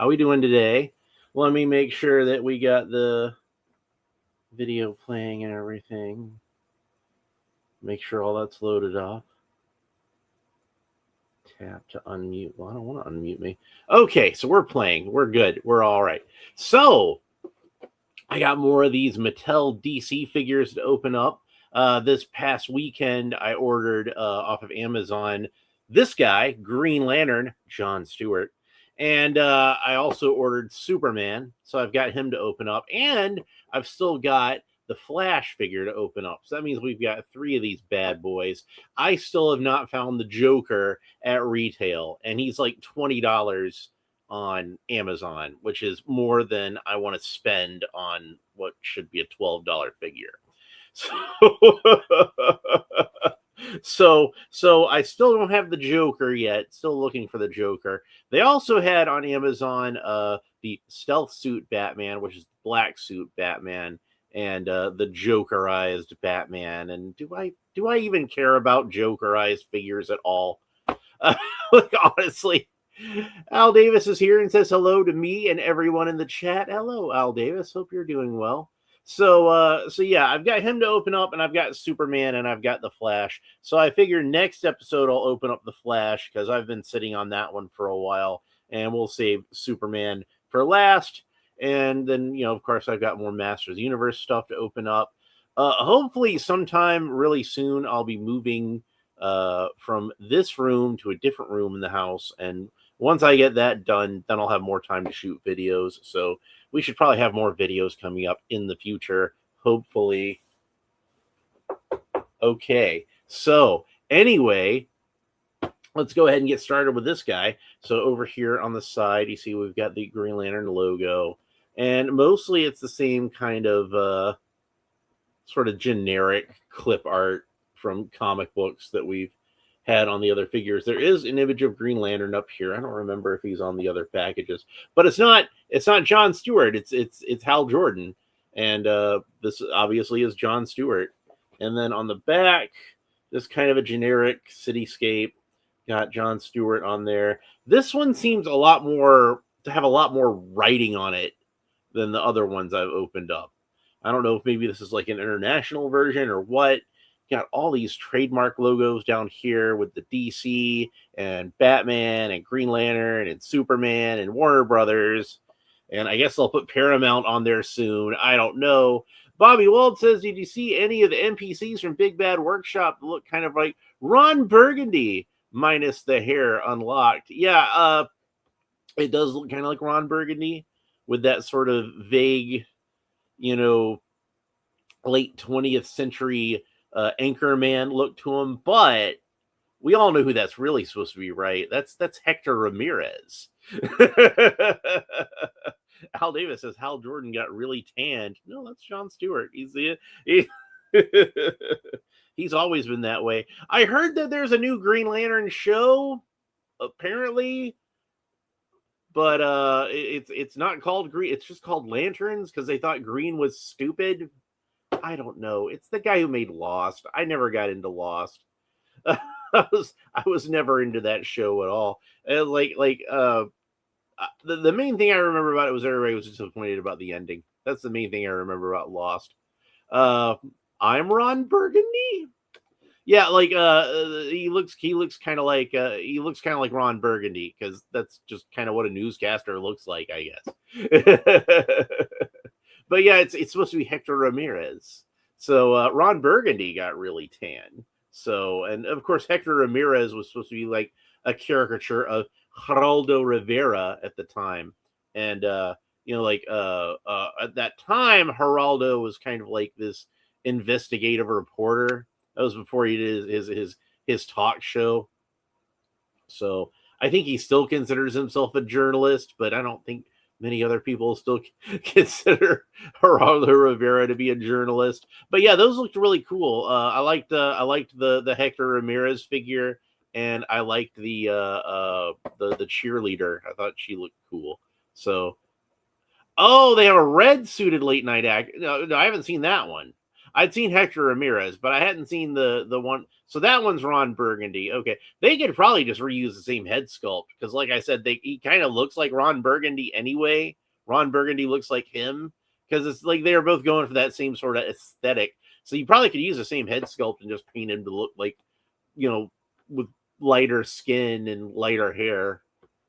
How we doing today? Let me make sure that we got the video playing and everything. Make sure all that's loaded up. Tap to unmute. Well, I don't want to unmute me. Okay, so we're playing. We're good. We're all right. So I got more of these Mattel DC figures to open up. This past weekend, I ordered off of Amazon this guy, Green Lantern, John Stewart. And I also ordered Superman. So I've got him to open up. And I've still got the Flash figure to open up. So that means we've got 3 of these bad boys. I still have not found the Joker at retail. And he's like $20 on Amazon, which is more than I want to spend on what should be a $12 figure. So I still don't have the Joker yet. Still looking for the Joker. They also had on Amazon the stealth suit Batman, which is black suit Batman, and the Jokerized Batman. And do I even care about Jokerized figures at all? Like, honestly. Al Davis is here and says hello to me and everyone in the chat. Hello, Al Davis. Hope you're doing well. So yeah, I've got him to open up, and I've got Superman, and I've got the Flash. So I figure next episode I'll open up the Flash because I've been sitting on that one for a while, and we'll save Superman for last. And then, of course, I've got more Masters of the Universe stuff to open up. Hopefully, sometime really soon, I'll be moving from this room to a different room in the house, and once I get that done, then I'll have more time to shoot videos. So we should probably have more videos coming up in the future, hopefully. Okay, so anyway, let's go ahead and get started with this guy. So over here on the side, you see we've got the Green Lantern logo, and mostly it's the same kind of sort of generic clip art from comic books that we've had on the other figures. There is an image of Green Lantern up here. I don't remember if he's on the other packages, but it's not John Stewart. It's Hal Jordan, and this obviously is John Stewart. And then on the back, this kind of a generic cityscape. Got John Stewart on there. This one seems to have a lot more writing on it than the other ones I've opened up. I don't know if maybe this is like an international version or what. Got all these trademark logos down here with the DC and Batman and Green Lantern and Superman and Warner Brothers. And I guess they'll put Paramount on there soon. I don't know. Bobby Wald says, did you see any of the NPCs from Big Bad Workshop that look kind of like Ron Burgundy minus the hair unlocked? Yeah, it does look kind of like Ron Burgundy with that sort of vague, late 20th century Anchorman look to him, but we all know who that's really supposed to be, right? That's Hector Ramirez. Al Davis says Hal Jordan got really tanned. No, that's John Stewart. He's always been that way. I heard that there's a new Green Lantern show, apparently, but it's not called Green. It's just called Lanterns because they thought green was stupid. I don't know. It's the guy who made Lost. I never got into Lost. I was never into that show at all. The main thing I remember about it was everybody was disappointed about the ending. That's the main thing I remember about Lost. I'm Ron Burgundy. Yeah, he looks kind of like Ron Burgundy because that's just kind of what a newscaster looks like, I guess. But yeah, it's supposed to be Hector Ramirez. So Ron Burgundy got really tan. So, and of course, Hector Ramirez was supposed to be like a caricature of Geraldo Rivera at the time. And, at that time, Geraldo was kind of like this investigative reporter. That was before he did his talk show. So I think he still considers himself a journalist, but I don't think many other people still consider Geraldo Rivera to be a journalist. But yeah, those looked really cool. I liked the Hector Ramirez figure, and I liked the cheerleader. I thought she looked cool. So, oh, they have a red suited late night act. No, I haven't seen that one. I'd seen Hector Ramirez, but I hadn't seen the one. So that one's Ron Burgundy. Okay, they could probably just reuse the same head sculpt because, like I said, he kind of looks like Ron Burgundy anyway. Ron Burgundy looks like him because it's like they are both going for that same sort of aesthetic. So you probably could use the same head sculpt and just paint him to look like, with lighter skin and lighter hair.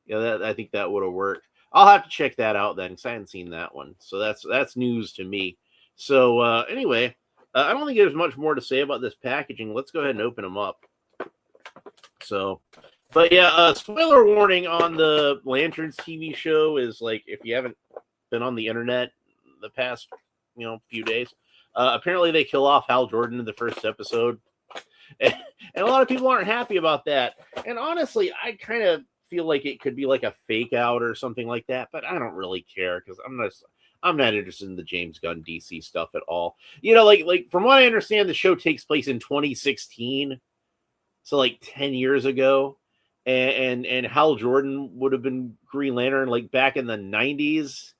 Yeah, I think that would have worked. I'll have to check that out then because I hadn't seen that one. So that's news to me. So anyway, I don't think there's much more to say about this packaging. Let's go ahead and open them up. So, but yeah, spoiler warning on the Lanterns TV show is like if you haven't been on the internet the past few days, apparently they kill off Hal Jordan in the first episode, and a lot of people aren't happy about that. And honestly, I kind of feel like it could be like a fake out or something like that, but I don't really care because I'm not interested in the James Gunn DC stuff at all. Like from what I understand, the show takes place in 2016, so like 10 years ago, and Hal Jordan would have been Green Lantern like back in the 90s.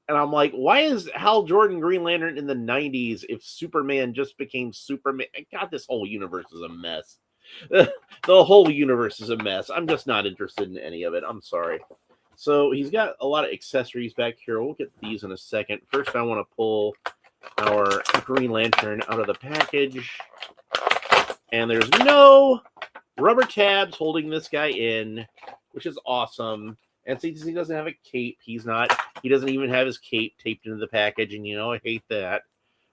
And I'm like, why is Hal Jordan Green Lantern in the 90s if Superman just became Superman? God, this whole universe is a mess. The whole universe is a mess. I'm just not interested in any of it. I'm sorry. So he's got a lot of accessories back here. We'll get these in a second. First, I want to pull our Green Lantern out of the package. And there's no rubber tabs holding this guy in, which is awesome. And since he doesn't have a cape, he doesn't even have his cape taped into the package. And, I hate that.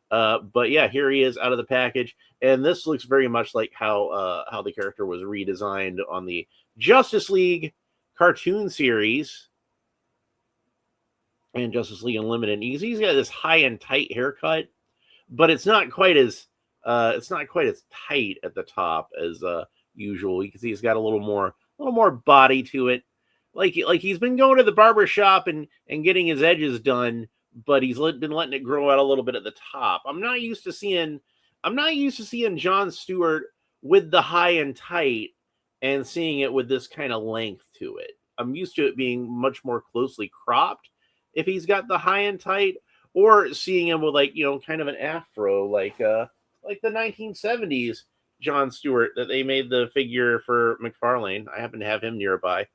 But yeah, here he is out of the package. And this looks very much like how the character was redesigned on the Justice League cartoon series and Justice League Unlimited. He's got this high and tight haircut, but it's not quite as tight at the top as usual. You can see he's got a little more body to it. Like he's been going to the barber shop and getting his edges done, but he's been letting it grow out a little bit at the top. I'm not used to seeing John Stewart with the high and tight and seeing it with this kind of length to it. I'm used to it being much more closely cropped if he's got the high and tight, or seeing him with kind of an afro like the 1970s John Stewart that they made the figure for McFarlane. I happen to have him nearby.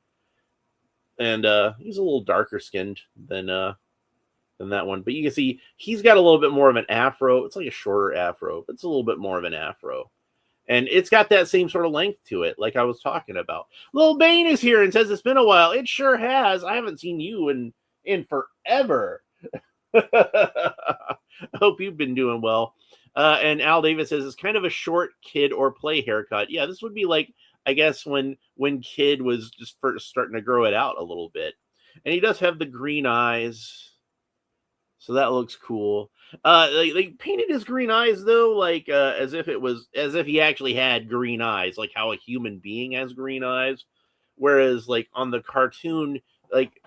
And he's a little darker skinned than that one. But you can see he's got a little bit more of an afro. It's like a shorter afro, but it's a little bit more of an afro. And it's got that same sort of length to it, like I was talking about. Lil Bane is here and says it's been a while. It sure has. I haven't seen you in forever. I hope you've been doing well. And Al Davis says it's kind of a short kid or play haircut. Yeah, this would be like, I guess when Kid was just first starting to grow it out a little bit. And he does have the green eyes. So that looks cool. They painted his green eyes though, like as if he actually had green eyes, like how a human being has green eyes. Whereas like on the cartoon, like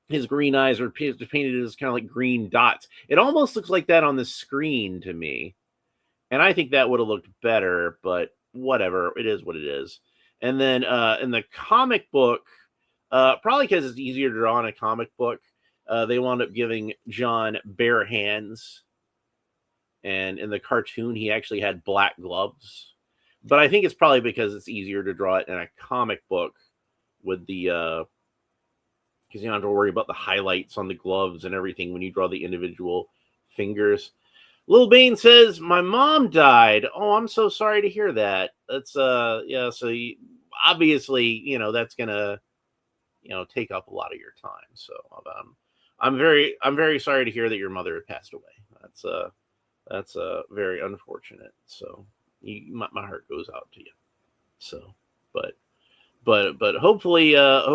his green eyes are painted as kind of like green dots. It almost looks like that on the screen to me. And I think that would have looked better, but whatever, it is what it is. And then in the comic book, probably because it's easier to draw in a comic book, they wound up giving John bare hands, and in the cartoon he actually had black gloves. But I think it's probably because it's easier to draw it in a comic book with the because you don't have to worry about the highlights on the gloves and everything when you draw the individual fingers. Lil Bane says, my mom died. Oh, I'm so sorry to hear that. That's, yeah, so obviously, that's going to, take up a lot of your time. So I'm very sorry to hear that your mother passed away. That's very unfortunate. So my heart goes out to you. So, but hopefully you're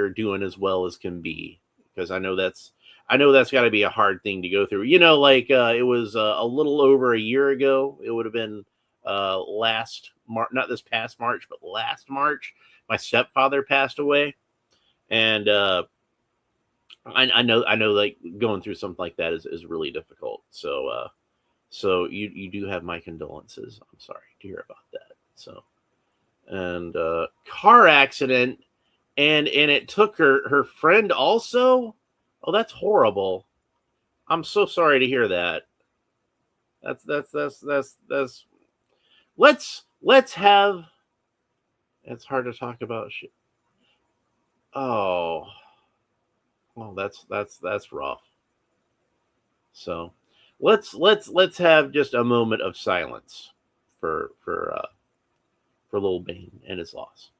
doing as well as can be, because I know that's got to be a hard thing to go through. It was a little over a year ago. It would have been last March, not this past March, but last March. My stepfather passed away, and I know like going through something like that is really difficult. So you do have my condolences. I'm sorry to hear about that. So, and car accident, and it took her friend also. Oh, that's horrible. I'm so sorry to hear that. That's. Let's have. It's hard to talk about shit. Oh, well, that's rough. So, let's have just a moment of silence for Lil Bane and his loss.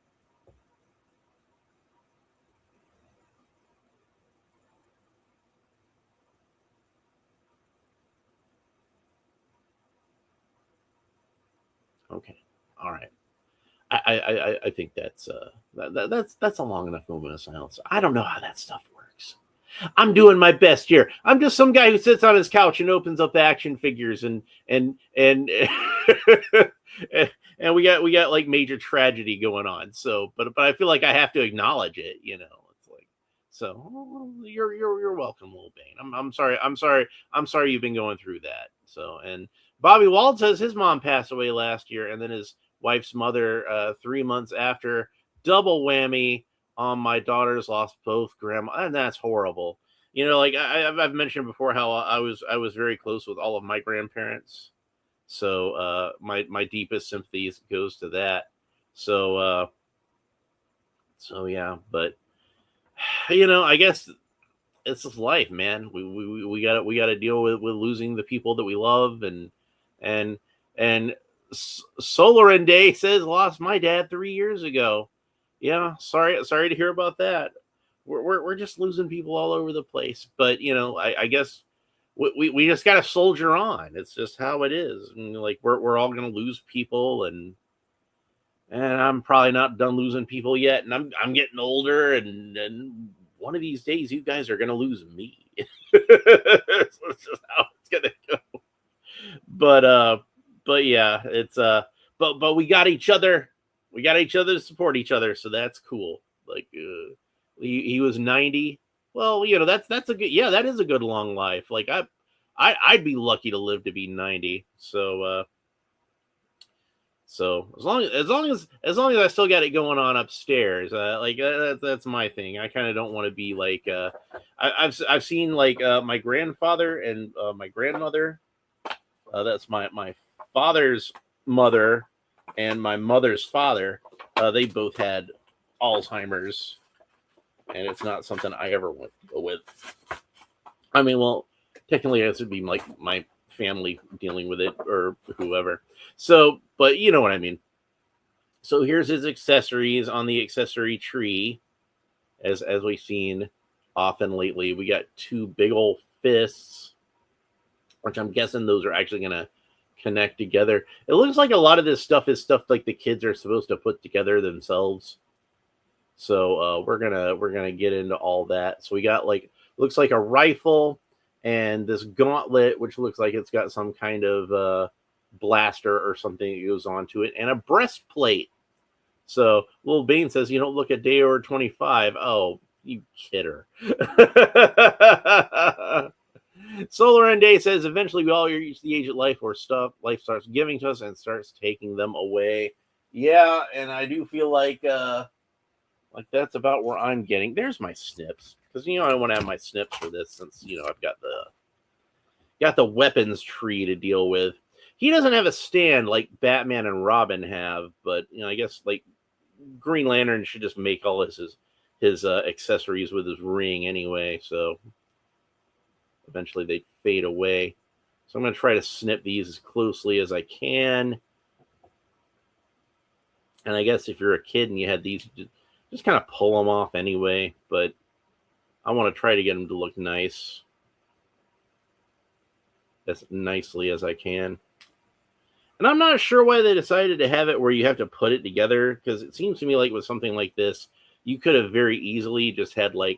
Okay, all right. I think that's a long enough moment of silence. I don't know how that stuff works. I'm doing my best here. I'm just some guy who sits on his couch and opens up action figures and and we got like major tragedy going on. So, but I feel like I have to acknowledge it. It's like so. You're welcome, Lil Bane. I'm sorry you've been going through that. So, and Bobby Wald says his mom passed away last year, and then his wife's mother 3 months after. Double whammy on my daughters lost both grandma, and that's horrible. Like I've mentioned before how I was very close with all of my grandparents, so my deepest sympathies goes to that. So yeah, but I guess it's just life, man. We got to deal with losing the people that we love, and and Solar and Day says lost my dad 3 years ago. Yeah, sorry to hear about that. We're just losing people all over the place, but I guess we just got to soldier on. It's just how it is. And, like we're all gonna lose people, and I'm probably not done losing people yet. And I'm getting older, and one of these days you guys are gonna lose me. That's just how it's gonna go. But yeah, it's but we got each other. We got each other to support each other, so that's cool. Like he was 90. Well, that's a good, yeah, that is a good long life. Like I'd be lucky to live to be 90. So as long as I still got it going on upstairs, like that's my thing. I kind of don't want to be like I've seen like my grandfather and my grandmother. That's my father's mother and my mother's father. They both had Alzheimer's, and it's not something I ever went with. I mean, well, technically, it would be like my family dealing with it or whoever. So, but you know what I mean. So here's his accessories on the accessory tree, as we've seen often lately. We got two big old fists, which I'm guessing those are actually gonna connect together. It looks like a lot of this stuff is stuff like the kids are supposed to put together themselves. So we're gonna get into all that. So we got like looks like a rifle and this gauntlet, which looks like it's got some kind of blaster or something that goes onto it, and a breastplate. So Lil Bane says, "You don't look a day over 25." Oh, you kidder. Solar and Day says, "Eventually we all reach the age of life where life starts giving to us and starts taking them away." Yeah, and I do feel like that's about where I'm getting. There's my snips, because I want to have my snips for this, since I've got the weapons tree to deal with. He doesn't have a stand like Batman and Robin have, but I guess like Green Lantern should just make all his accessories with his ring anyway. So eventually they fade away. So I'm going to try to snip these as closely as I can. And I guess if you're a kid and you had these, just kind of pull them off anyway. But I want to try to get them to look nice, as nicely as I can. And I'm not sure why they decided to have it where you have to put it together, because it seems to me like with something like this, you could have very easily just had like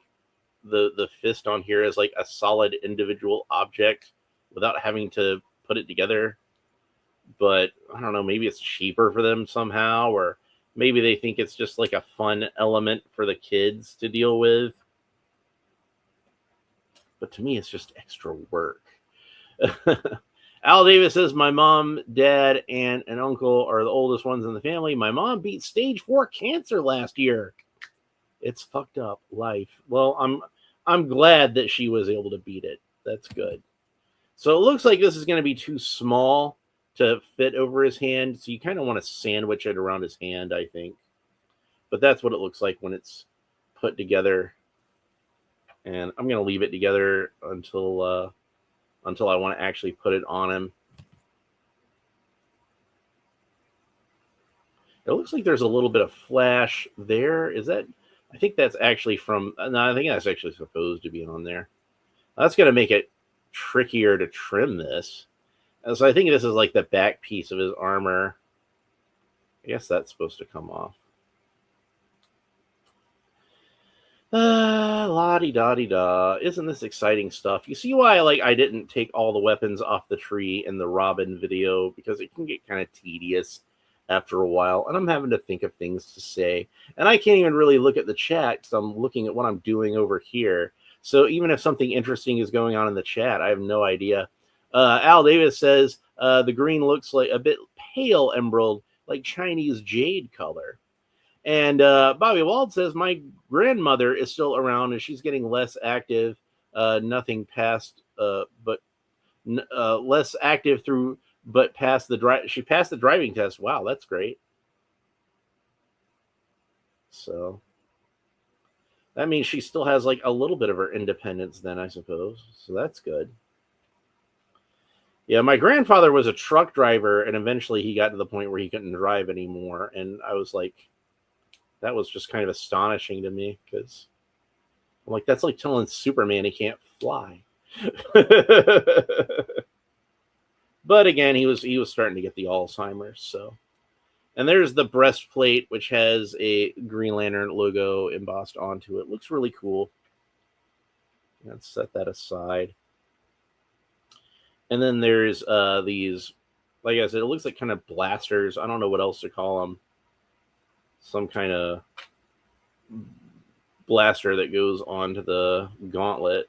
the fist on here as like a solid individual object without having to put it together. But I don't know, maybe it's cheaper for them somehow, or maybe they think it's just like a fun element for the kids to deal with. But to me, it's just extra work. Al Davis says, "My mom, dad, and an uncle are the oldest ones in the family. My mom beat stage 4 cancer last year. It's fucked up life." Well, I'm glad that she was able to beat it. That's good. So it looks like this is going to be too small to fit over his hand. So you kind of want to sandwich it around his hand, I think. But that's what it looks like when it's put together. And I'm going to leave it together until I want to actually put it on him. It looks like there's a little bit of flash there. Is that? I think that's actually from. No, I think that's actually supposed to be on there. That's going to make it trickier to trim this. So I think this is like the back piece of his armor. I guess that's supposed to come off. La-di-da-di-da. Isn't this exciting stuff? You see why I didn't take all the weapons off the tree in the Robin video, because it can get kind of tedious after a while, and I'm having to think of things to say. And I can't even really look at the chat because I'm looking at what I'm doing over here. So even if something interesting is going on in the chat, I have no idea. Al Davis says the green looks like a bit pale emerald, like Chinese jade color. And Bobby Wald says, my grandmother is still around and she's getting less active. Nothing past, less active through, but passed the she passed the driving test. Wow, that's great. So that means she still has like a little bit of her independence then, I suppose. So that's good. Yeah, my grandfather was a truck driver, and eventually he got to the point where he couldn't drive anymore. And I was like, that was just kind of astonishing to me, because I'm like, that's like telling Superman he can't fly. But again, he was starting to get the Alzheimer's. So, and there's the breastplate, which has a Green Lantern logo embossed onto it. Looks really cool. Let's set that aside. And then there's these, like I said, it looks like kind of blasters. I don't know what else to call them. Some kind of blaster that goes onto the gauntlet.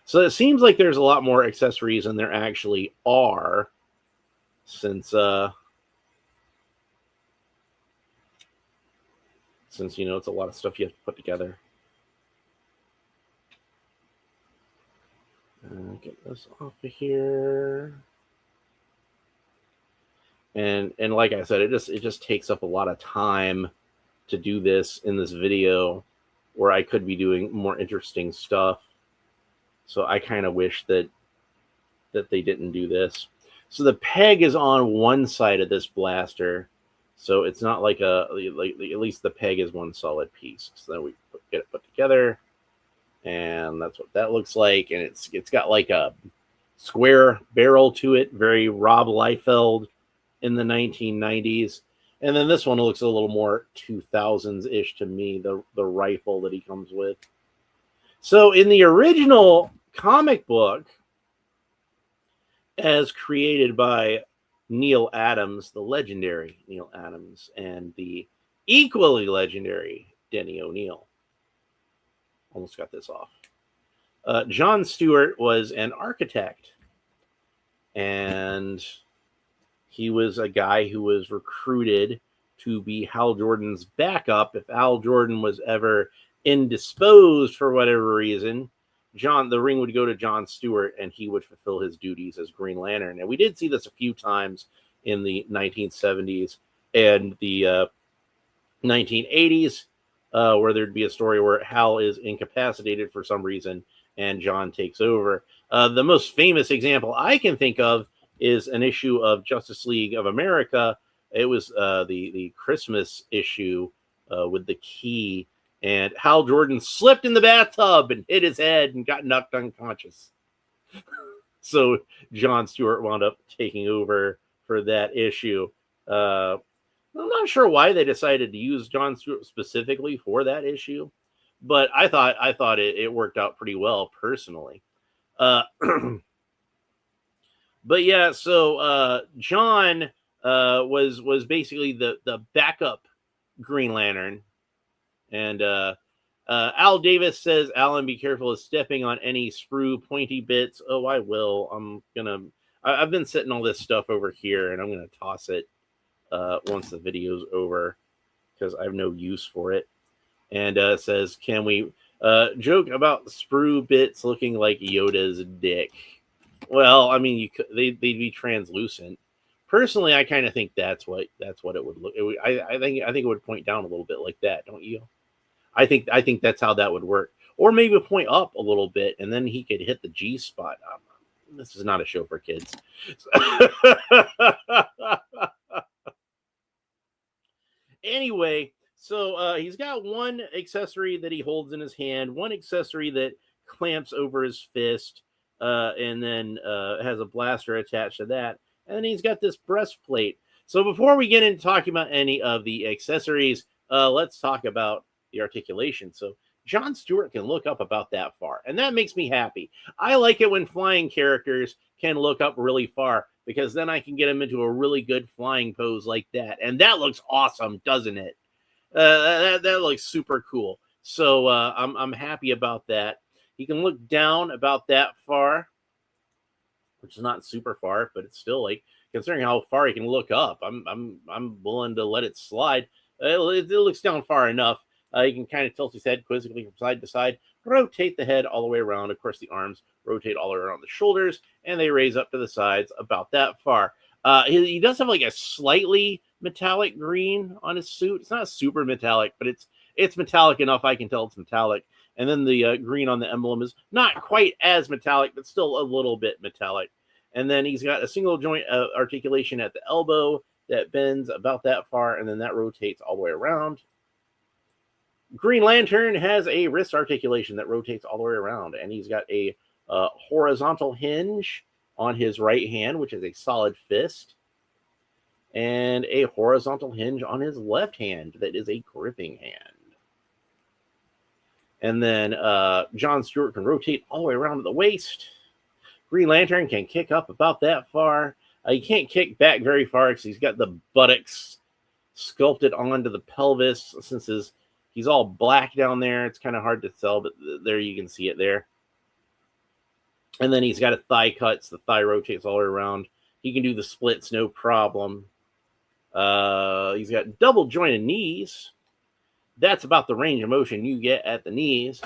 So it seems like there's a lot more accessories than there actually are, since you know, it's a lot of stuff you have to put together. Get this off of here. And like I said, it just takes up a lot of time to do this in this video, where I could be doing more interesting stuff. So I kind of wish that they didn't do this. So the peg is on one side of this blaster, so it's not like at least the peg is one solid piece. So then we get it put together, and that's what that looks like. And it's got like a square barrel to it, very Rob Liefeld in the 1990s. And then this one looks a little more 2000s-ish to me, the rifle that he comes with. So in the original comic book, as created by Neil Adams, the legendary Neil Adams, and the equally legendary Denny O'Neil. Almost got this off. John Stewart was an architect, and he was a guy who was recruited to be Hal Jordan's backup if Hal Jordan was ever indisposed for whatever reason. The ring would go to John Stewart, and he would fulfill his duties as Green Lantern. And we did see this a few times in the 1970s and the 1980s, where there'd be a story where Hal is incapacitated for some reason, and John takes over. The most famous example I can think of is an issue of Justice League of America. It was the Christmas issue with the key. And Hal Jordan slipped in the bathtub and hit his head and got knocked unconscious. So John Stewart wound up taking over for that issue. I'm not sure why they decided to use John Stewart specifically for that issue, but I thought it worked out pretty well personally. But yeah, so John was basically the backup Green Lantern. And Al Davis says, Alan, be careful of stepping on any sprue pointy bits. Oh, I will. I've been setting all this stuff over here, and I'm going to toss it once the video's over, because I have no use for it. And says, can we Joke about sprue bits looking like Yoda's dick. Well, I mean, they'd be translucent. Personally, I kind of think that's what it would look. I think it would point down a little bit like that, don't you? I think that's how that would work, or maybe point up a little bit, and then he could hit the G spot. This is not a show for kids. Anyway, so he's got one accessory that he holds in his hand, one accessory that clamps over his fist, and then has a blaster attached to that. And then he's got this breastplate. So before we get into talking about any of the accessories, let's talk about the articulation. So Jon Stewart can look up about that far, and that makes me happy. I like it when flying characters can look up really far, because then I can get him into a really good flying pose like that. And that looks awesome, doesn't it? That looks super cool. So I'm happy about that. He can look down about that far, which is not super far, but it's still, like, considering how far he can look up, I'm willing to let it slide. It looks down far enough. He can kind of tilt his head quizzically from side to side, rotate the head all the way around. Of course, the arms rotate all the way around the shoulders, and they raise up to the sides about that far. He does have like a slightly metallic green on his suit. It's not super metallic, but it's metallic enough I can tell it's metallic. And then the green on the emblem is not quite as metallic, but still a little bit metallic. And then he's got a single joint articulation at the elbow that bends about that far, and then that rotates all the way around. Green Lantern has a wrist articulation that rotates all the way around, and he's got a horizontal hinge on his right hand, which is a solid fist, and a horizontal hinge on his left hand that is a gripping hand. And then Jon Stewart can rotate all the way around to the waist. Green Lantern can kick up about that far. He can't kick back very far because he's got the buttocks sculpted onto the pelvis. Since he's all black down there, it's kind of hard to tell, but there you can see it there. And then he's got a thigh cut, so the thigh rotates all the way around. He can do the splits, no problem. He's got double jointed knees. That's about the range of motion you get at the knees.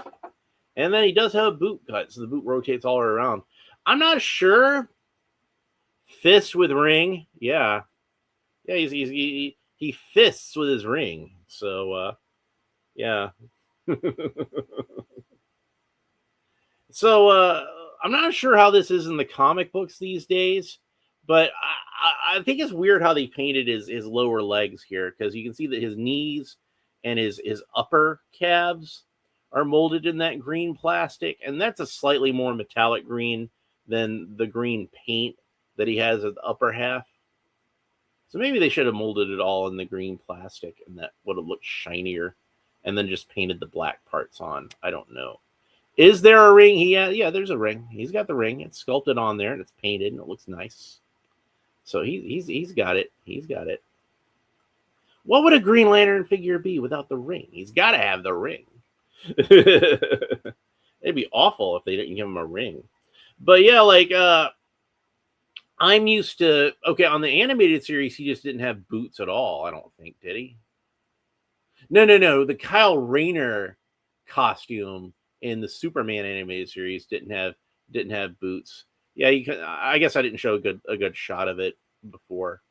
And then he does have a boot cut, so the boot rotates all the way around. I'm not sure. Fist with ring. Yeah. Yeah, he fists with his ring. So, yeah. So, I'm not sure how this is in the comic books these days, but I think it's weird how they painted his lower legs here, because you can see that his knees and his upper calves are molded in that green plastic, and that's a slightly more metallic green than the green paint that he has at the upper half. So maybe they should have molded it all in the green plastic, and that would have looked shinier, and then just painted the black parts on. I don't know. Is there a ring? Yeah, there's a ring. He's got the ring. It's sculpted on there, and it's painted, and it looks nice. So he's got it. He's got it. What would a Green Lantern figure be without the ring? He's got to have the ring. It'd be awful if they didn't give him a ring. But yeah, like I'm used to. Okay, on the animated series, he just didn't have boots at all. I don't think, did he? No. The Kyle Rayner costume in the Superman animated series didn't have boots. Yeah, I guess I didn't show a good shot of it before,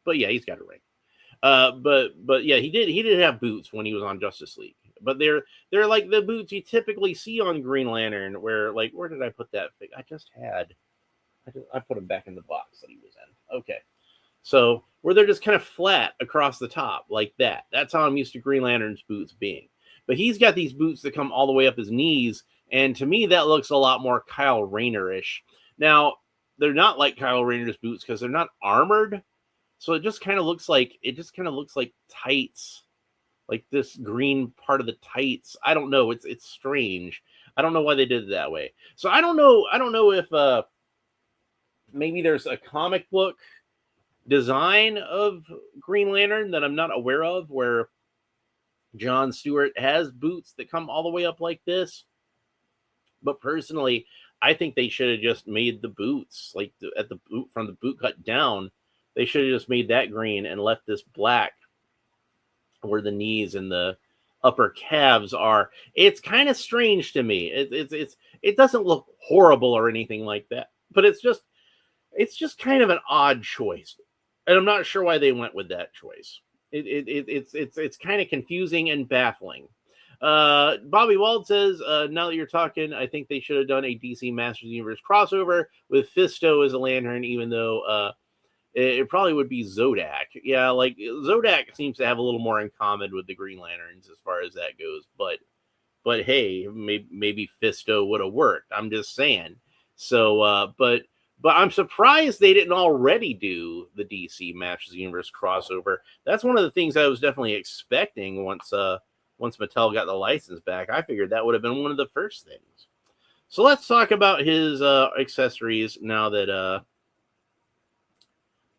but yeah, he's got a ring. But yeah, he did have boots when he was on Justice League, but they're like the boots you typically see on Green Lantern. Where did I put that thing? I put him back in the box that he was in. Okay, so where they're just kind of flat across the top like that. That's how I'm used to Green Lantern's boots being. But he's got these boots that come all the way up his knees, and to me that looks a lot more Kyle Rayner-ish. Now, they're not like Kyle Rayner's boots because they're not armored, so it just kind of looks like tights, like this green part of the tights. I don't know. It's strange. I don't know why they did it that way. So I don't know if maybe there's a comic book design of Green Lantern that I'm not aware of, where Jon Stewart has boots that come all the way up like this. But personally, I think they should have just made the boots at the boot from the boot cut down. They should have just made that green and left this black where the knees and the upper calves are. It's kind of strange to me. It doesn't look horrible or anything like that, but it's just kind of an odd choice, and I'm not sure why they went with that choice. It's kind of confusing and baffling. Bobby Wald says, now that you're talking, I think they should have done a DC Masters Universe crossover with Fisto as a lantern, even though it probably would be Zodak. Yeah, like Zodak seems to have a little more in common with the Green Lanterns as far as that goes. But hey, maybe Fisto would have worked. I'm just saying. So, but I'm surprised they didn't already do the DC Masters Universe crossover. That's one of the things I was definitely expecting once Mattel got the license back. I figured that would have been one of the first things. So let's talk about his accessories now that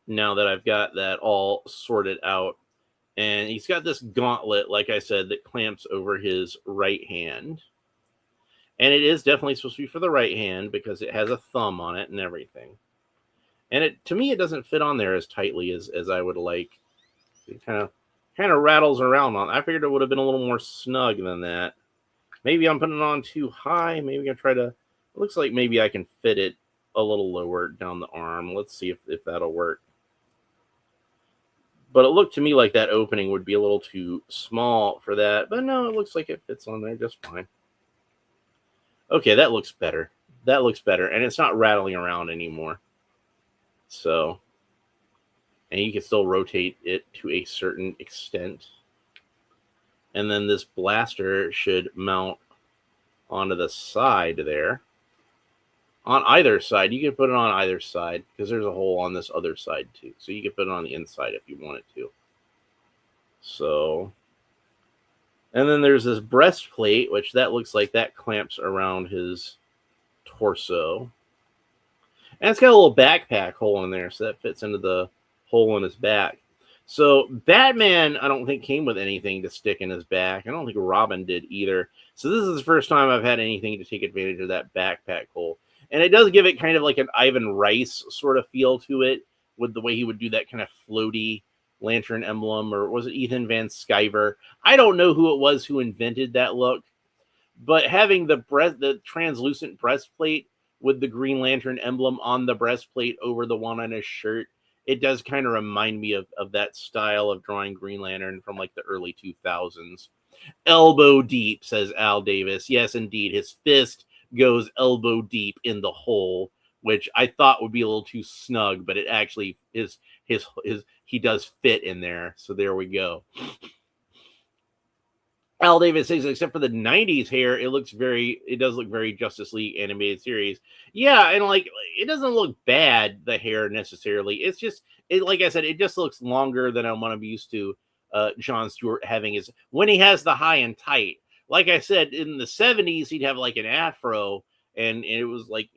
I've got that all sorted out. And he's got this gauntlet, like I said, that clamps over his right hand. And it is definitely supposed to be for the right hand because it has a thumb on it and everything. And to me, it doesn't fit on there as tightly as I would like. It kind of rattles around on. I figured it would have been a little more snug than that. Maybe I'm putting it on too high. Maybe I try to. It looks like maybe I can fit it a little lower down the arm. Let's see if that'll work. But it looked to me like that opening would be a little too small for that. But no, it looks like it fits on there just fine. Okay, that looks better. That looks better. And it's not rattling around anymore. So, and you can still rotate it to a certain extent. And then this blaster should mount onto the side there. On either side. You can put it on either side because there's a hole on this other side too. So you can put it on the inside if you wanted to. So, and then there's this breastplate, which that looks like that clamps around his torso. And it's got a little backpack hole in there, so that fits into the hole in his back. So Batman, I don't think, came with anything to stick in his back. I don't think Robin did either. So this is the first time I've had anything to take advantage of that backpack hole. And it does give it kind of like an Ivan Rice sort of feel to it with the way he would do that kind of floaty lantern emblem. Or was it Ethan Van Sciver? I don't know who it was who invented that look. But having the translucent breastplate with the Green Lantern emblem on the breastplate over the one on his shirt, it does kind of remind me of that style of drawing Green Lantern from like the early 2000s. Elbow deep, says Al Davis. Yes, indeed. His fist goes elbow deep in the hole, which I thought would be a little too snug, but it actually is he does fit in there. So there we go. Al Davis says, except for the 90s hair, it does look very Justice League animated series. Yeah, and like it doesn't look bad, the hair necessarily. It's just like I said, it just looks longer than I want to be used to John Stewart having when he has the high and tight. Like I said, in the 70s, he'd have like an afro, and it was like,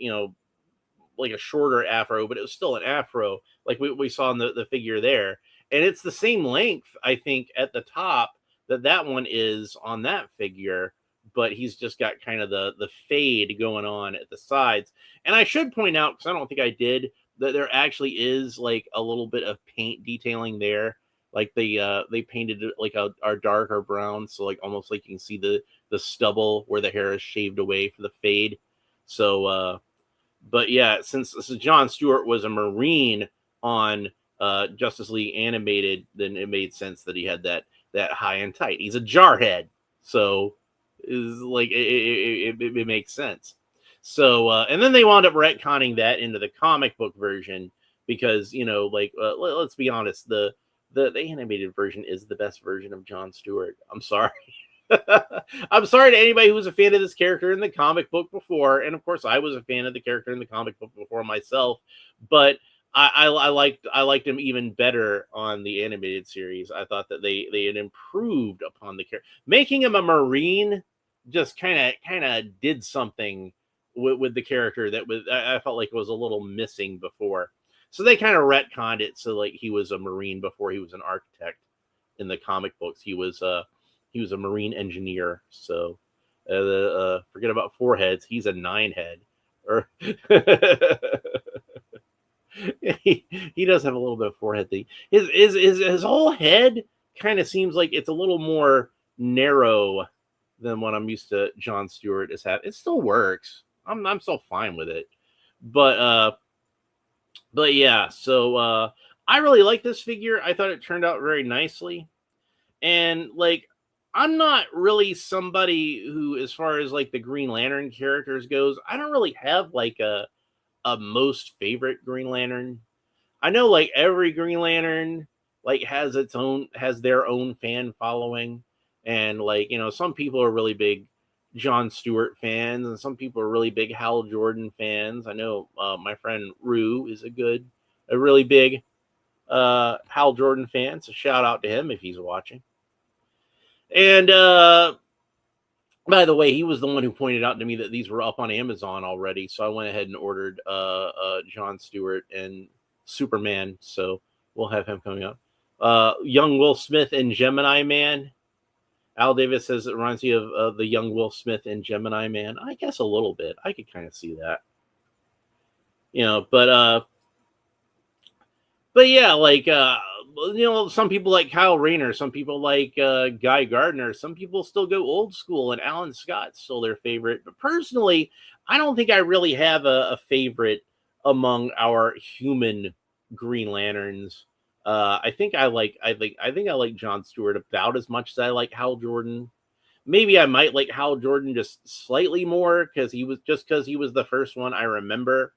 like a shorter afro, but it was still an afro, like we saw in the figure there. And it's the same length, I think, at the top that one is on that figure, but he's just got kind of the fade going on at the sides. And I should point out, because I don't think I did, that there actually is like a little bit of paint detailing there. Like they painted it like a darker brown, so like almost like you can see the stubble where the hair is shaved away for the fade. So, but yeah, since John Stewart was a Marine on Justice League Animated, then it made sense that he had that high and tight. He's a jarhead, so is like it makes sense. So, and then they wound up retconning that into the comic book version because let's be honest, the animated version is the best version of John Stewart. I'm sorry. I'm sorry to anybody who was a fan of this character in the comic book before. And of course, I was a fan of the character in the comic book before myself. But I liked him even better on the animated series. I thought that they had improved upon the character. Making him a Marine just kind of did something with the character that I felt like it was a little missing before. So they kind of retconned it so like he was a Marine before he was an architect in the comic books. He was a Marine engineer. So forget about 4 heads. He's a 9 head. Or he does have a little bit of forehead thing. His whole head kind of seems like it's a little more narrow than what I'm used to John Stewart as having. It still works. I'm still fine with it. But yeah, so I really like this figure. I thought it turned out very nicely. And like I'm not really somebody who, as far as like the Green Lantern characters goes, I don't really have like a most favorite Green Lantern. I know like every Green Lantern like has their own fan following, and like some people are really big John Stewart fans, and some people are really big Hal Jordan fans. I know my friend Rue is a really big Hal Jordan fan, so shout out to him if he's watching. And by the way, he was the one who pointed out to me that these were up on Amazon already, so I went ahead and ordered John Stewart and Superman, so we'll have him coming up. Young Will Smith and Gemini Man. Al Davis says it reminds you of the young Will Smith and Gemini Man. I guess a little bit. I could kind of see that. But yeah, like some people like Kyle Rayner, some people like Guy Gardner, some people still go old school, and Alan Scott's still their favorite. But personally, I don't think I really have a favorite among our human Green Lanterns. I think I like John Stewart about as much as I like Hal Jordan. Maybe I might like Hal Jordan just slightly more because he was the first one I remember.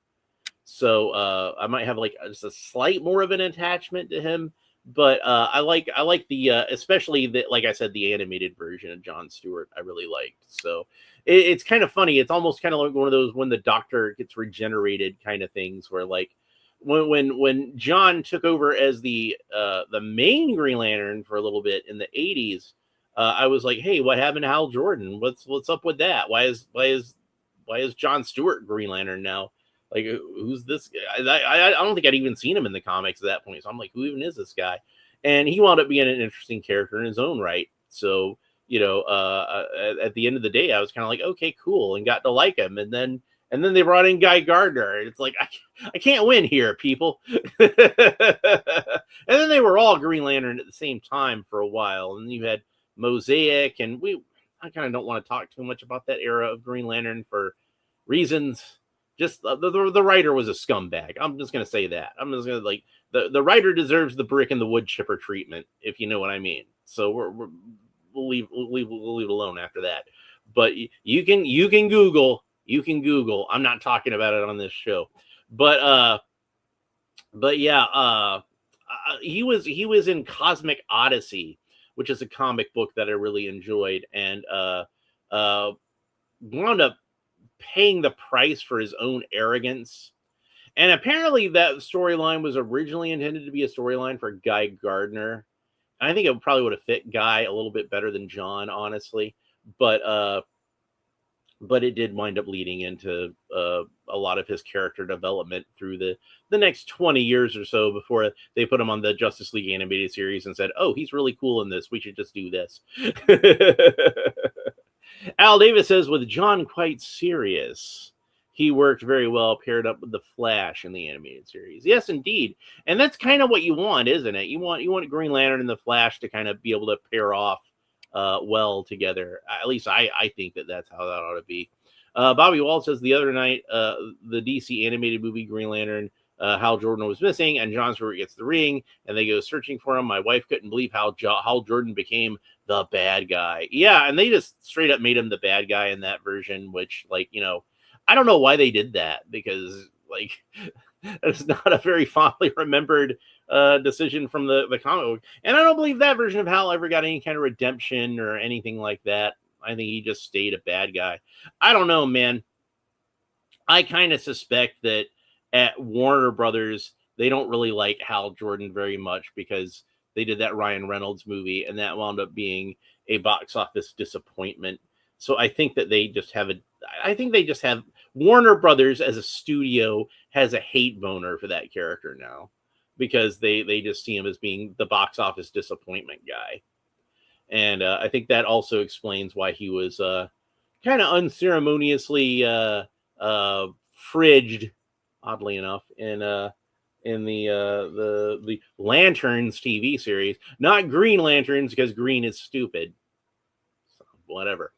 So I might have like just a slight more of an attachment to him, but I like the especially the, like I said, the animated version of John Stewart I really liked. So it's kind of funny. It's almost kind of like one of those when the Doctor gets regenerated kind of things, where like when John took over as the main Green Lantern for a little bit in the 80s, I was like, hey, what happened to Hal Jordan? What's up with that? Why is John Stewart Green Lantern now? Like, who's this guy? I don't think I'd even seen him in the comics at that point. So I'm like, who even is this guy? And he wound up being an interesting character in his own right. So, at the end of the day, I was kind of like, okay, cool, and got to like him. And then they brought in Guy Gardner. And it's like, I can't win here, people. And then they were all Green Lantern at the same time for a while. And you had Mosaic. And I kind of don't want to talk too much about that era of Green Lantern for reasons. Just the writer was a scumbag. I'm just gonna say that. I'm just gonna the writer deserves the brick and the wood chipper treatment, if you know what I mean. So we'll leave it alone after that. But you can Google. I'm not talking about it on this show. But yeah, he was in Cosmic Odyssey, which is a comic book that I really enjoyed, and wound up paying the price for his own arrogance. And apparently that storyline was originally intended to be a storyline for Guy Gardner. And I think it probably would have fit Guy a little bit better than John, honestly. But it did wind up leading into a lot of his character development through the next 20 years or so before they put him on the Justice League animated series and said, oh, he's really cool in this. We should just do this. Al Davis says, with John quite serious, he worked very well paired up with the Flash in the animated series. Yes, indeed. And that's kind of what you want, isn't it? You want Green Lantern and the Flash to kind of be able to pair off well together. At least I think that's how that ought to be. Bobby Wall says, the other night, the DC animated movie Green Lantern, Hal Jordan was missing, and John Stewart gets the ring, and they go searching for him. My wife couldn't believe how Hal Jordan became the bad guy. Yeah, and they just straight up made him the bad guy in that version, which, like, I don't know why they did that, because, like, it's not a very fondly remembered decision from the comic book. And I don't believe that version of Hal ever got any kind of redemption or anything like that. I think he just stayed a bad guy. I don't know, man. I kind of suspect that at Warner Brothers, they don't really like Hal Jordan very much because they did that Ryan Reynolds movie, and that wound up being a box office disappointment. So I think that they just have Warner Brothers as a studio has a hate boner for that character now, because they just see him as being the box office disappointment guy. And I think that also explains why he was kind of unceremoniously fridged, oddly enough, in the Lanterns TV series. Not Green Lanterns, because green is stupid. whatever.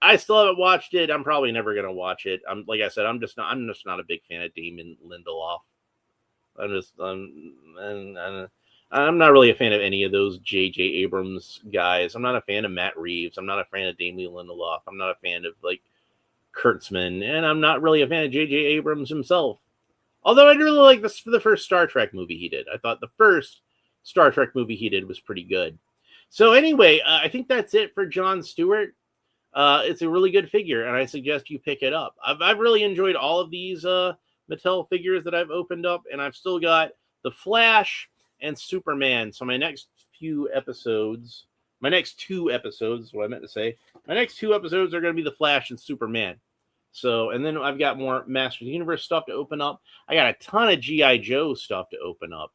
I still haven't watched it. I'm probably never gonna watch it. Like I said, I'm just not a big fan of Damon Lindelof. I'm not really a fan of any of those J.J. Abrams guys. I'm not a fan of Matt Reeves. I'm not a fan of Damon Lindelof. I'm not a fan of like Kurtzman, and I'm not really a fan of J.J. Abrams himself. Although I really like the first Star Trek movie he did. I thought the first Star Trek movie he did was pretty good. So anyway, I think that's it for Jon Stewart. It's a really good figure, and I suggest you pick it up. I've really enjoyed all of these Mattel figures that I've opened up, and I've still got the Flash and Superman. So my next two episodes, my next two episodes are going to be the Flash and Superman. So, and then I've got more Masters of the Universe stuff to open up. I got a ton of G.I. Joe stuff to open up.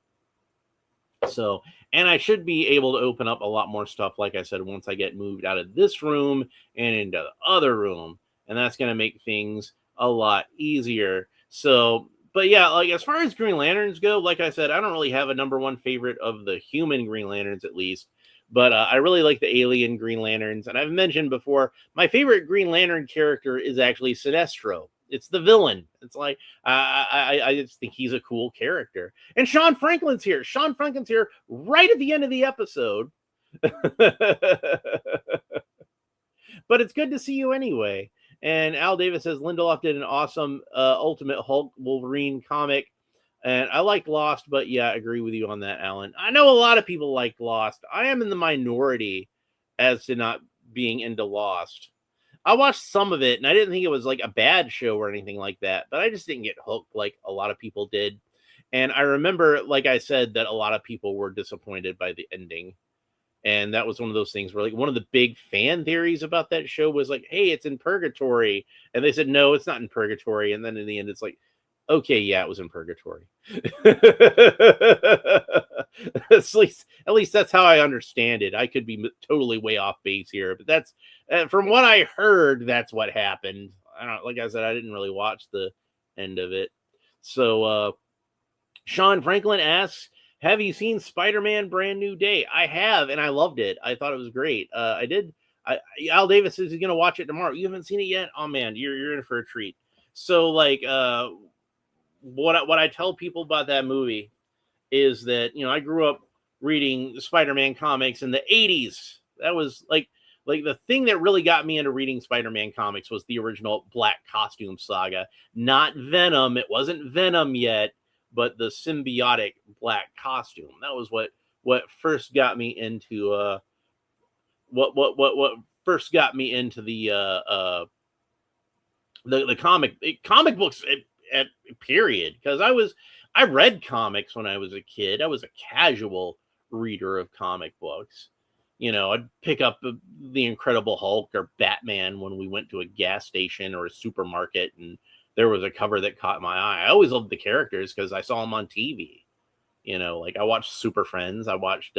So, and I should be able to open up a lot more stuff, like I said, once I get moved out of this room and into the other room. And that's going to make things a lot easier. So, but yeah, like as far as Green Lanterns go, like I said, I don't really have a number one favorite of the human Green Lanterns, at least. But I really like the alien Green Lanterns. And I've mentioned before, my favorite Green Lantern character is actually Sinestro. It's the villain. It's like, I just think he's a cool character. And Sean Franklin's here. Sean Franklin's here right at the end of the episode. But it's good to see you anyway. And Al Davis says, Lindelof did an awesome Ultimate Hulk Wolverine comic. And I like Lost, but yeah, I agree with you on that, Alan. I know a lot of people like Lost. I am in the minority as to not being into Lost. I watched some of it, and I didn't think it was like a bad show or anything like that, but I just didn't get hooked like a lot of people did. And I remember, like I said, that a lot of people were disappointed by the ending. And that was one of those things where, like, one of the big fan theories about that show was like, hey, it's in purgatory. And they said, no, it's not in purgatory. And then in the end, it's like, okay, yeah, it was in purgatory. At least that's how I understand it. I could be totally way off base here, but that's from what I heard. That's what happened. I don't, like I said, I didn't really watch the end of it. So, Sean Franklin asks, "Have you seen Spider-Man: Brand New Day?" I have, and I loved it. I thought it was great. I did. Al Davis says he's gonna watch it tomorrow. You haven't seen it yet? Oh man, you're in for a treat. So, like, what I tell people about that movie is that, you know, I grew up reading Spider-Man comics in the 80s. That was like the thing that really got me into reading Spider-Man comics was the original Black Costume saga, not Venom. It wasn't Venom yet, but the symbiotic Black Costume. That was what first got me into what first got me into the comic books at period, because I read comics when I was a kid. I was a casual reader of comic books. You know, I'd pick up the Incredible Hulk or Batman when we went to a gas station or a supermarket and there was a cover that caught my eye. I always loved the characters because I saw them on TV. You know, like I watched Super Friends, I watched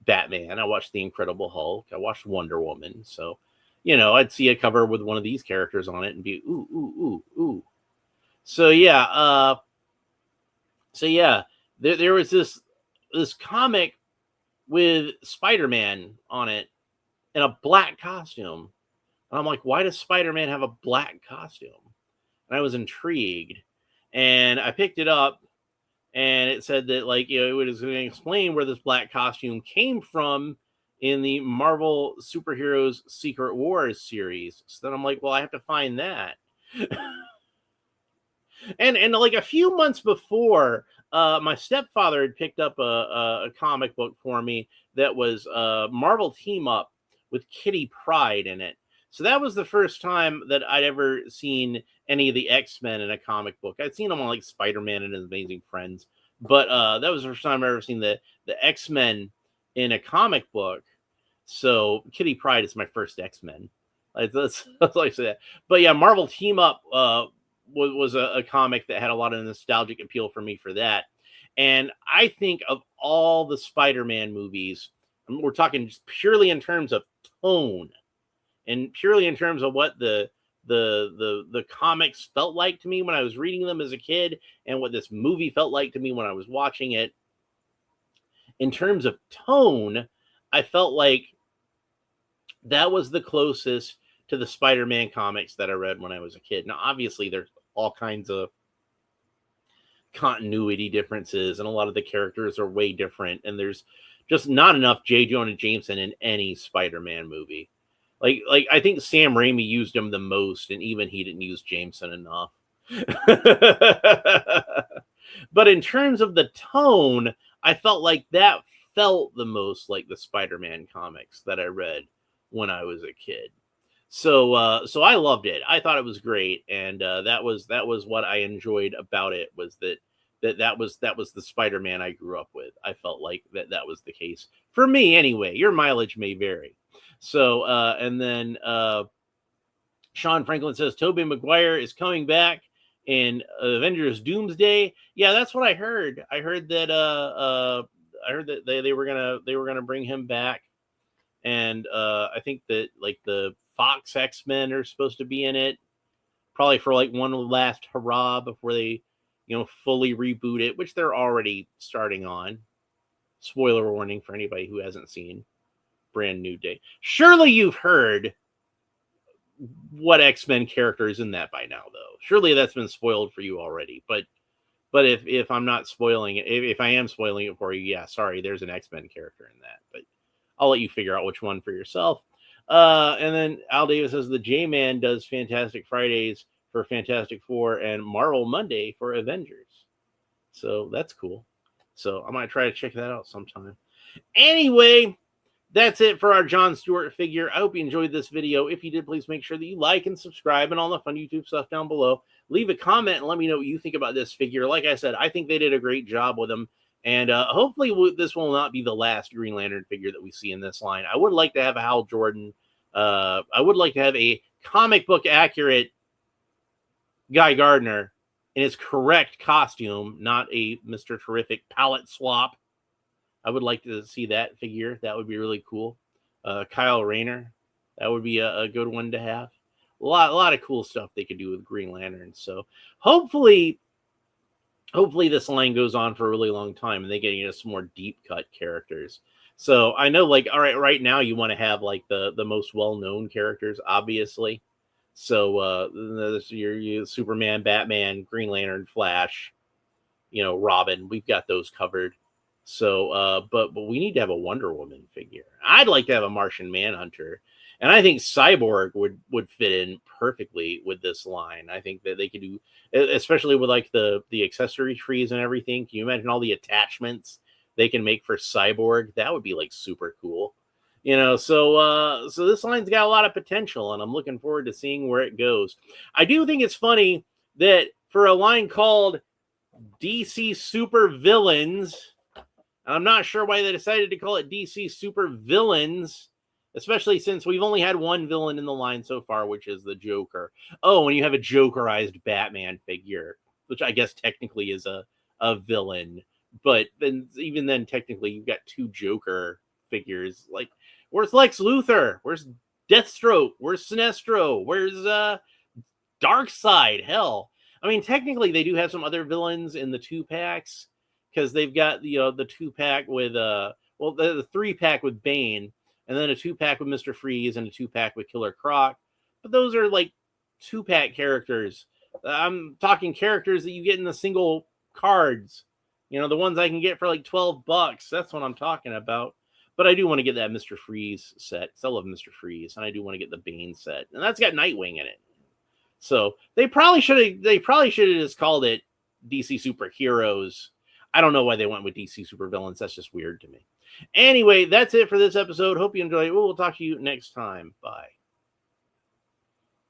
Batman, I watched the Incredible Hulk, I watched Wonder Woman. So, you know, I'd see a cover with one of these characters on it and be ooh, ooh, ooh, ooh. So yeah, there was this comic with Spider-Man on it in a black costume. And I'm like, why does Spider-Man have a black costume? And I was intrigued. And I picked it up and it said that, like, you know, it was going to explain where this black costume came from in the Marvel Superheroes Secret Wars series. So then I'm like, well, I have to find that. And like a few months before, my stepfather had picked up a comic book for me that was Marvel Team Up with Kitty Pryde in it. So that was the first time that I'd ever seen any of the X-Men in a comic book. I'd seen them on like Spider-Man and His Amazing Friends, but that was the first time I'd ever seen the X-Men in a comic book. So Kitty Pryde is my first X-Men. That's like I said. But yeah, Marvel Team Up was a comic that had a lot of nostalgic appeal for me for that. And I think of all the Spider-Man movies, we're talking just purely in terms of tone and purely in terms of what the comics felt like to me when I was reading them as a kid and what this movie felt like to me when I was watching it. In terms of tone, I felt like that was the closest to the Spider-Man comics that I read when I was a kid. Now, obviously, there's all kinds of continuity differences, and a lot of the characters are way different, and there's just not enough J. Jonah Jameson in any Spider-Man movie. Like I think Sam Raimi used him the most, and even he didn't use Jameson enough. But in terms of the tone, I felt like that felt the most like the Spider-Man comics that I read when I was a kid. So I loved it. I thought it was great, and that was what I enjoyed about it, was that was the Spider-Man I grew up with. I felt like that was the case for me anyway. Your mileage may vary. So and then Sean Franklin says Tobey Maguire is coming back in Avengers Doomsday. Yeah, that's what I heard. I heard that they were gonna bring him back, and I think that like the Fox X-Men are supposed to be in it, probably for like one last hurrah before they, fully reboot it, which they're already starting on. Spoiler warning for anybody who hasn't seen Brand New Day. Surely you've heard what X-Men character is in that by now, though. Surely that's been spoiled for you already. But if I'm not spoiling it, if I am spoiling it for you, yeah, sorry, there's an X-Men character in that. But I'll let you figure out which one for yourself. And then Al Davis says the J-Man does Fantastic Fridays for Fantastic Four and Marvel Monday for Avengers. So that's cool. So I might try to check that out sometime. Anyway, that's it for our John Stewart figure. I hope you enjoyed this video. If you did, please make sure that you like and subscribe and all the fun YouTube stuff down below. Leave a comment and let me know what you think about this figure. Like I said, I think they did a great job with them. And hopefully this will not be the last Green Lantern figure that we see in this line. I would like to have a Hal Jordan. I would like to have a comic book accurate Guy Gardner in his correct costume, not a Mr. Terrific palette swap. I would like to see that figure. That would be really cool. Kyle Rayner, that would be a good one to have. A lot of cool stuff they could do with Green Lantern. So hopefully this line goes on for a really long time and they get some more deep cut characters. So I know, like, all right now you want to have like the most well-known characters, obviously. So your Superman, Batman, Green Lantern, Flash, Robin, we've got those covered. So but we need to have a Wonder Woman figure. I'd like to have a Martian Manhunter. And I think Cyborg would fit in perfectly with this line. I think that they could do, especially with like the accessory trees and everything. Can you imagine all the attachments they can make for Cyborg? That would be like super cool. So this line's got a lot of potential, and I'm looking forward to seeing where it goes. I do think it's funny that for a line called DC Super Villains, I'm not sure why they decided to call it DC Super Villains, especially since we've only had one villain in the line so far, which is the Joker. Oh, and you have a Jokerized Batman figure, which I guess technically is a villain. But then even then, technically, you've got two Joker figures. Like, where's Lex Luthor? Where's Deathstroke? Where's Sinestro? Where's Darkseid? Hell, I mean, technically, they do have some other villains in the 2-packs, because they've got the 2-pack with the 3-pack with Bane, and then a 2-pack with Mr. Freeze and a 2-pack with Killer Croc. But those are like 2-pack characters. I'm talking characters that you get in the single cards. The ones I can get for like $12. That's what I'm talking about. But I do want to get that Mr. Freeze set, because I love Mr. Freeze, and I do want to get the Bane set, and that's got Nightwing in it. So they probably should have just called it DC Superheroes. I don't know why they went with DC Supervillains. That's just weird to me. Anyway, that's it for this episode. Hope you enjoyed it. We'll talk to you next time. Bye.